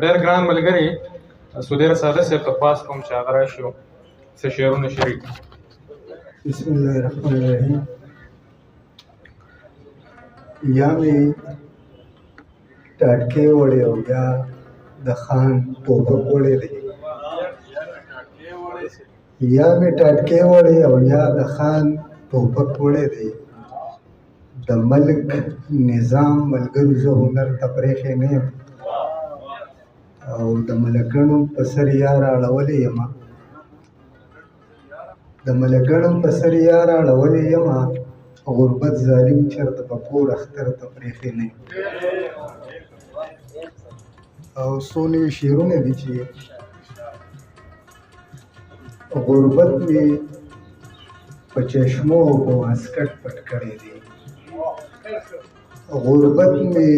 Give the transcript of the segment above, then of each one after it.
ډېر ګران ملګري سودیر ساده صاحب ته خواست کوم چې هغه راشي او څه شعرونه شریک کړي. بسم الله الرحمن الرحیم. یا مې ټاټکې وړې او یا د خان ټوپک وړې دی. یا مې ټاټکې وړې او یا د خان ټوپک وړې دی. د ملک نظام ملګرو زه هنر ته پرېښی نه یم او د ملګرو په سر یار اړولی یمه. د ملګرو په سر یار اړولی یمه، غربت ظالم چرته په کور اختر ته پرېښی نه یم. او څو نوي شعرونه دي چې غربت مې په چشمو او په واسکټ پټ کړی دی. غربت مې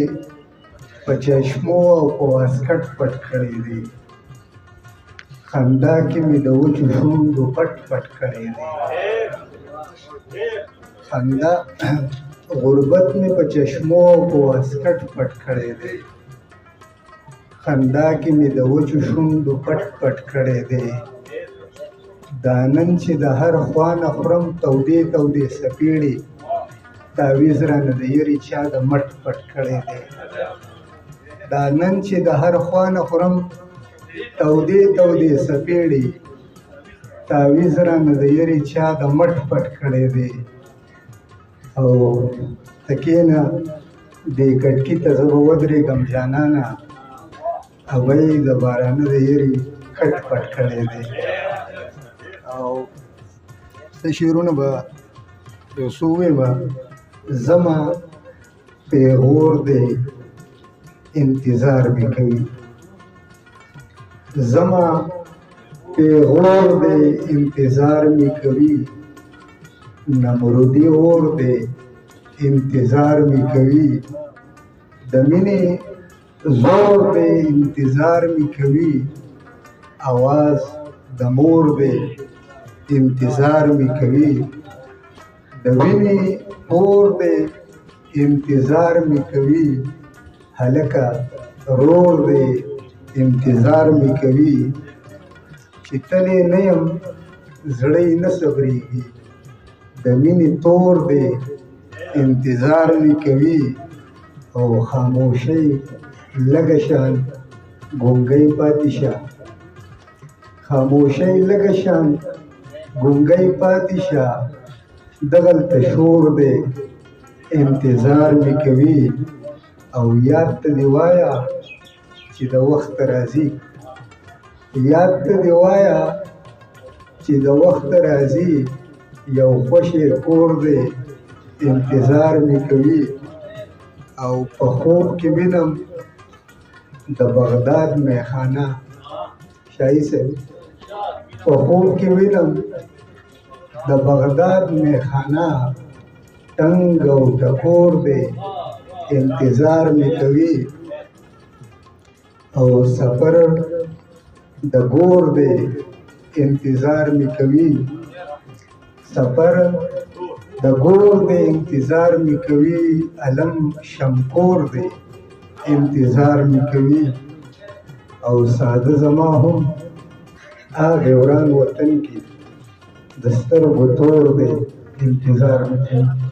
په چشمو او په واسکټ پټ کړی دی. خندا کې مې د وچو شونډو پټ پټ کړی دی. خندا غربت مې په چشمو او په واسکټ پټ کړی دی. خندا کې مې د وچو شونډو پټ پټ کړی دی. دا نن چې د هر خوا نه خورم تودې تودې سپېړې، تعویذ رانه د یرې چا د مټ پټ کړی دی. دا نن چې د هر خوا نه خورم تودې تودې سپېړې، تعویذ رانه د یرې چا د مټ پټ کړی دی. او ته کښېنه دې کټکي ته زه به ودرېږم جانانه، هغوی د بارانه د یرې کټ پټ کړی دی. او څه شعرونه به یو څو ووایم. زما پیغور دی انتظار مې کوي. زما پیغور دی انتظار مې کوي. نمرودي اور دی انتظار مې کوي. د مینې زور دی انتظار مې کوي. اواز د مور دی انتظار مې کوي. د وینې اور دی انتظار مې کوي. هلکه رور دی انتظار مې کوي. چې تللی نه یم زړه یې نه صبرېږي. د مینې تور دی انتظار مې کوي. او خاموشۍ لږه شان ګونګۍ پاتې شه. خاموشۍ لږه شان ګونګۍ پاتې شه. دغلته شور دی انتظار مې کوي. او یاد ته دې وایه چې د وخت راځي. یاد ته دې وایه چې د وخت راځي. یو خوشې کور دی انتظار مې کوي. او په خوب کې وینم د بغداد میخانه. شاهي صاحب په خوب کې وینم د بغداد میخانه. تنګ او ټکور دی انتظار مې کوي. او سفر د ګور دی انتظار مې کوي. سفر د ګور دی انتظار مې کوي. علم شمکور دی انتظار مې کوي. او ساده زما هم هغه وران وطن کې د سترګو تور دی انتظار مې کوي.